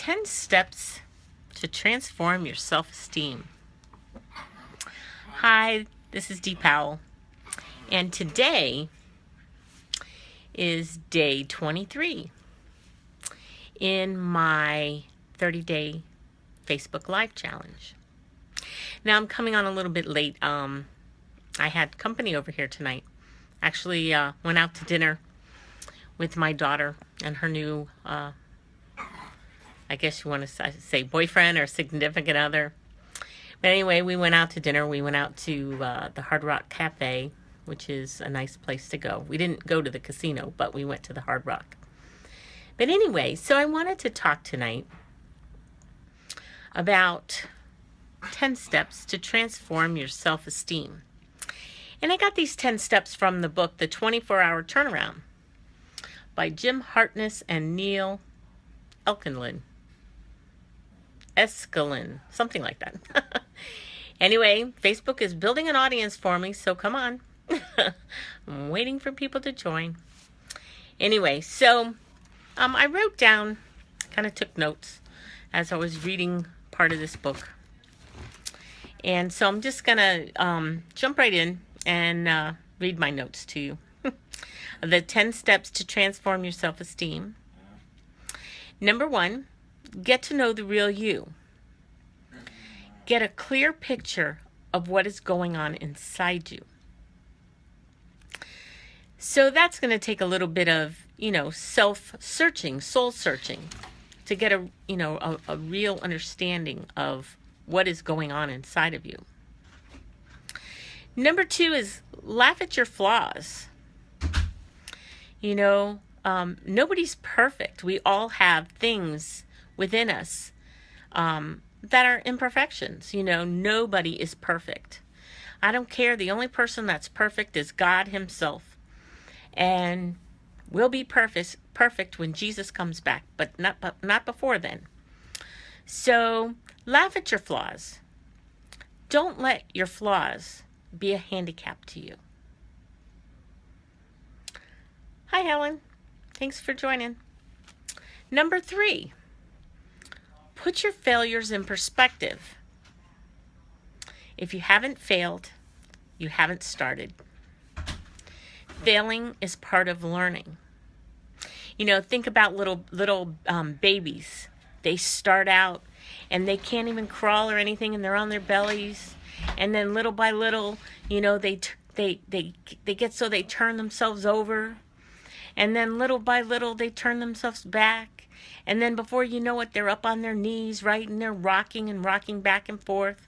10 steps to transform your self-esteem. Hi, this is Dee Powell, and today is day 23 in my 30-day Facebook Live challenge. Now, I'm coming on a little bit late. I had company over here tonight. Actually, went out to dinner with my daughter and her new, I guess you want to say boyfriend or significant other. But anyway, we went out to dinner. We went out to the Hard Rock Cafe, which is a nice place to go. We didn't go to the casino, but we went to the Hard Rock. But anyway, so I wanted to talk tonight about 10 steps to transform your self-esteem. And I got these 10 steps from the book, The 24-Hour Turnaround, by Jim Hartness and Neil Escalin, something like that. Anyway, Facebook is building an audience for me, so come on. I'm waiting for people to join. Anyway, so I wrote down, kind of took notes as I was reading part of this book. And so I'm just going to jump right in and read my notes to you. The 10 steps to transform your self-esteem. Number 1, get to know the real you. Get a clear picture of what is going on inside you. So that's going to take a little bit of, self-searching, soul-searching to get a real understanding of what is going on inside of you. Number 2 is laugh at your flaws. Nobody's perfect. We all have things within us that are imperfections. Nobody is perfect. I don't care. The only person that's perfect is God himself. And we'll be perfect when Jesus comes back, but not before then. So laugh at your flaws. Don't let your flaws be a handicap to you. Hi, Helen. Thanks for joining. Number 3, put your failures in perspective. If you haven't failed, you haven't started. Failing is part of learning. Think about little babies. They start out and they can't even crawl or anything, and they're on their bellies. And then little by little, they get so they turn themselves over. And then little by little, they turn themselves back. And then before you know it, they're up on their knees, right? And they're rocking back and forth.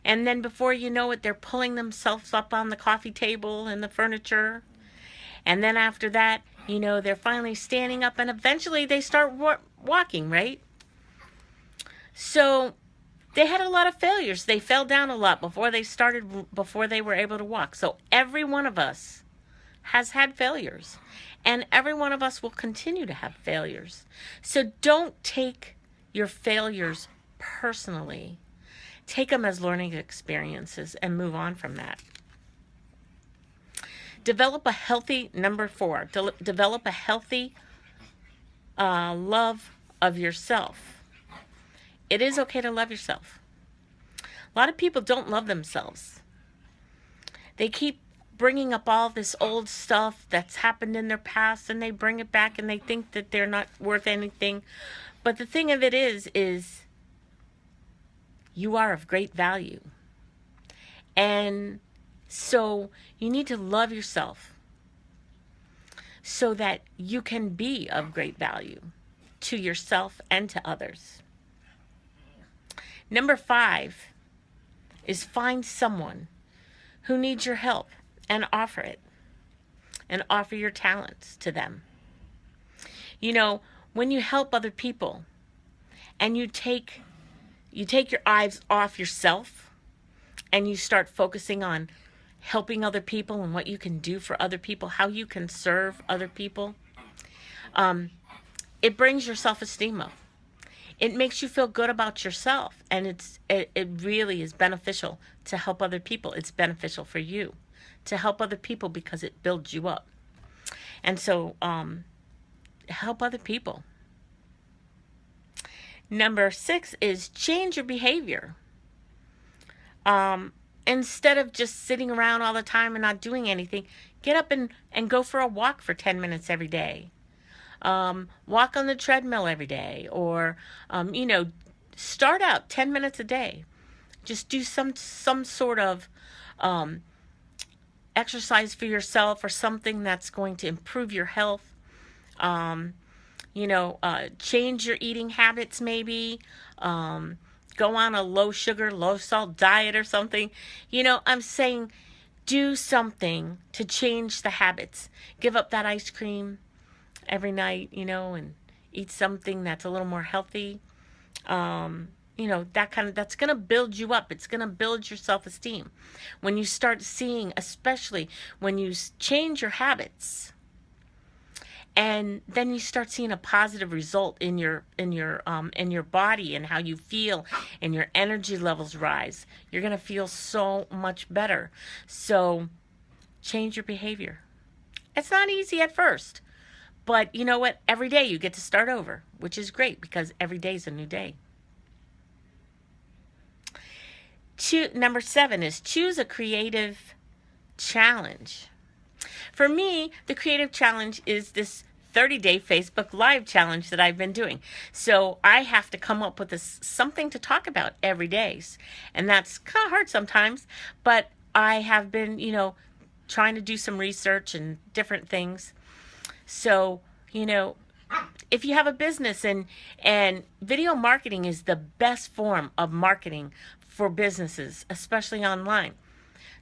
And then before you know it, they're pulling themselves up on the coffee table and the furniture. And then after that, they're finally standing up, and eventually they start walking, right? So they had a lot of failures. They fell down a lot before they were able to walk. So every one of us has had failures, and every one of us will continue to have failures. So don't take your failures personally. Take them as learning experiences and move on from that. Develop a healthy, number 4, develop a healthy love of yourself. It is okay to love yourself. A lot of people don't love themselves. They keep bringing up all this old stuff that's happened in their past, and they bring it back, and they think that they're not worth anything. But the thing of it is you are of great value. And so you need to love yourself so that you can be of great value to yourself and to others. Number 5 is find someone who needs your help and offer it, and offer your talents to them. When you help other people and you take your eyes off yourself and you start focusing on helping other people and what you can do for other people, how you can serve other people, it brings your self-esteem up. It makes you feel good about yourself, and it really is beneficial to help other people. It's beneficial for you to help other people because it builds you up. And so help other people. Number 6 is change your behavior. Instead of just sitting around all the time and not doing anything, get up and go for a walk for 10 minutes every day. Walk on the treadmill every day, or, start out 10 minutes a day. Just do some sort of exercise for yourself, or something that's going to improve your health. Change your eating habits maybe. Go on a low sugar, low salt diet or something. I'm saying do something to change the habits. Give up that ice cream every night, and eat something that's a little more healthy. That's going to build you up. It's going to build your self-esteem. When you start seeing, especially when you change your habits, and then you start seeing a positive result in your body, and how you feel, and your energy levels rise, you're going to feel so much better. So change your behavior. It's not easy at first, but you know what? Every day you get to start over, which is great, because every day is a new day. Number 7 is choose a creative challenge. For me, the creative challenge is this 30-day Facebook Live challenge that I've been doing. So I have to come up with something to talk about every day. And that's kind of hard sometimes, but I have been, trying to do some research and different things. So, if you have a business, and video marketing is the best form of marketing for businesses, especially online.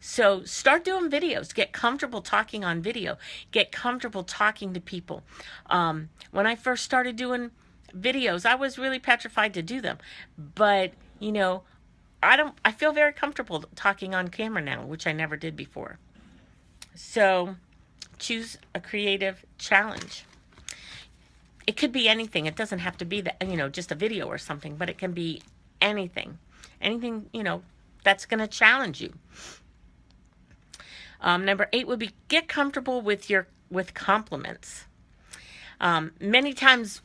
So start doing videos. Get comfortable talking on video. Get comfortable talking to people. When I first started doing videos, I was really petrified to do them. But, I feel very comfortable talking on camera now, which I never did before. So choose a creative challenge. It could be anything. It doesn't have to be just a video or something, but it can be anything. Anything, that's going to challenge you. Number 8 would be get comfortable with compliments. Many times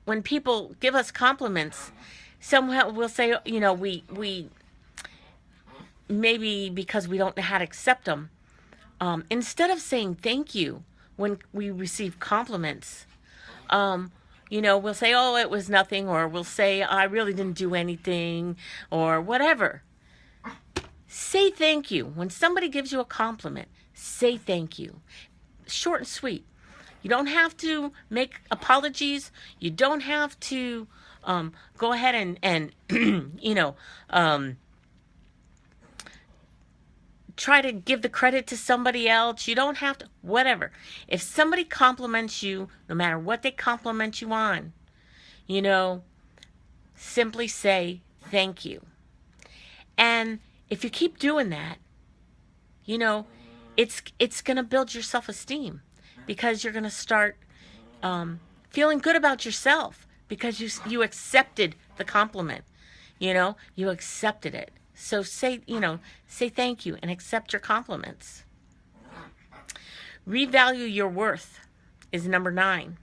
when people give us compliments, someone will say, we maybe because we don't know how to accept them. Instead of saying thank you when we receive compliments, we'll say, oh, it was nothing, or we'll say, I really didn't do anything, or whatever. Say thank you. When somebody gives you a compliment, say thank you. Short and sweet. You don't have to make apologies. You don't have to go ahead and try to give the credit to somebody else. You don't have to, whatever. If somebody compliments you, no matter what they compliment you on, simply say thank you. And if you keep doing that, it's going to build your self-esteem, because you're going to start feeling good about yourself, because you accepted the compliment. You accepted it. So say thank you and accept your compliments. Revalue your worth is number 9.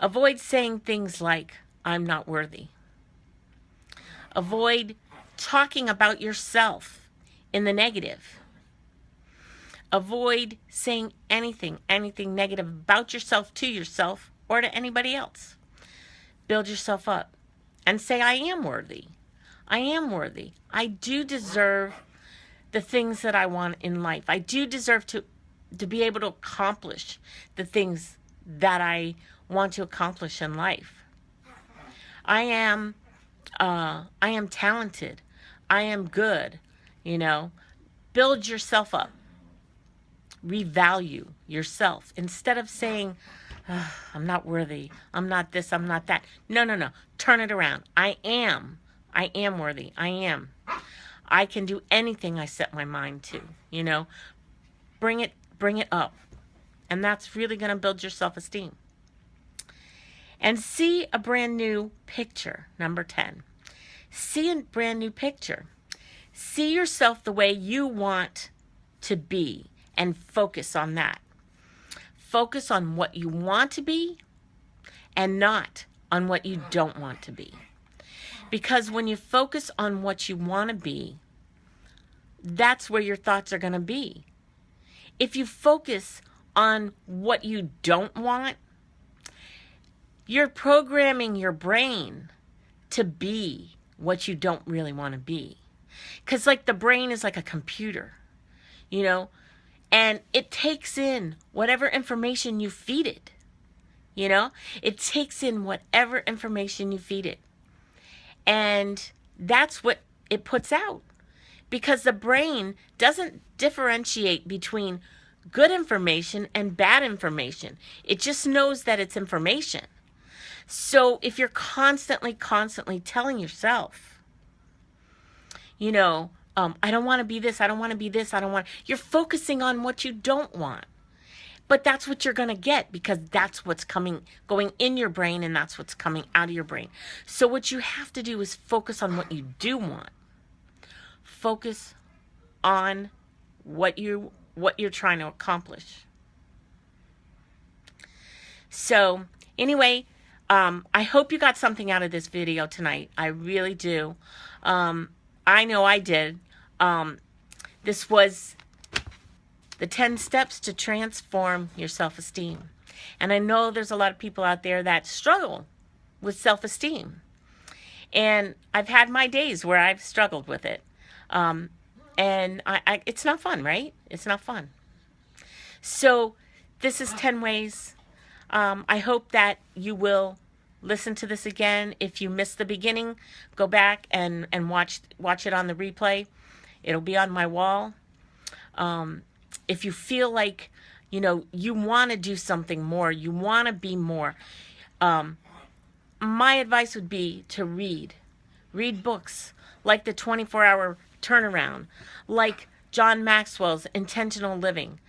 Avoid saying things like, I'm not worthy. Avoid talking about yourself in the negative. Avoid saying anything negative about yourself to yourself or to anybody else. Build yourself up and say, I am worthy. I am worthy. I do deserve the things that I want in life. I do deserve to be able to accomplish the things that I want to accomplish in life. I am talented. I am good. Build yourself up. Revalue yourself. Instead of saying, I'm not worthy, I'm not this, I'm not that. No. Turn it around. I am worthy. I can do anything I set my mind to. Bring it up. And that's really going to build your self-esteem. And see a brand new picture. Number 10. See a brand new picture. See yourself the way you want to be, and focus on that. Focus on what you want to be, and not on what you don't want to be. Because when you focus on what you want to be, that's where your thoughts are going to be. If you focus on what you don't want, you're programming your brain to be what you don't really want to be. Because like the brain is like a computer, you know, and it takes in whatever information you feed it, you know. It takes in whatever information you feed it. And that's what it puts out. Because the brain doesn't differentiate between good information and bad information. It just knows that it's information. So if you're constantly telling yourself, you know, I don't want to be this, I don't want to be this, I don't want, you're focusing on what you don't want. But that's what you're going to get, because that's what's going in your brain, and that's what's coming out of your brain. So what you have to do is focus on what you do want. Focus on what you're trying to accomplish. So anyway, I hope you got something out of this video tonight. I really do. I know I did. This was the 10 steps to transform your self-esteem. And I know there's a lot of people out there that struggle with self-esteem. And I've had my days where I've struggled with it. And it's not fun, right? It's not fun. So this is 10 ways. I hope that you will listen to this again. If you missed the beginning, go back and watch it on the replay. It'll be on my wall. If you feel like, you know, you want to do something more, you want to be more, my advice would be to read. Read books like the 24-Hour Turnaround, like John Maxwell's Intentional Living,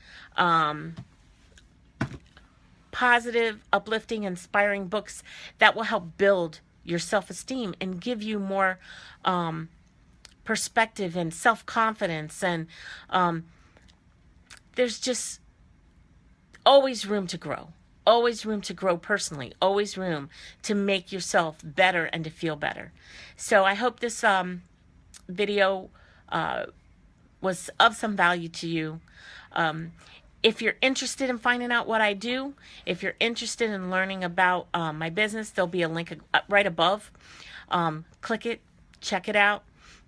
positive, uplifting, inspiring books that will help build your self-esteem and give you more perspective and self-confidence. And there's just always room to grow. Always room to grow personally. Always room to make yourself better and to feel better. So I hope this video was of some value to you. If you're interested in finding out what I do, if you're interested in learning about my business, there'll be a link right above. Click it, check it out.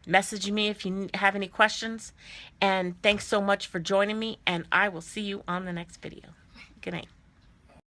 Message me if you have any questions. And thanks so much for joining me, and I will see you on the next video. Good night.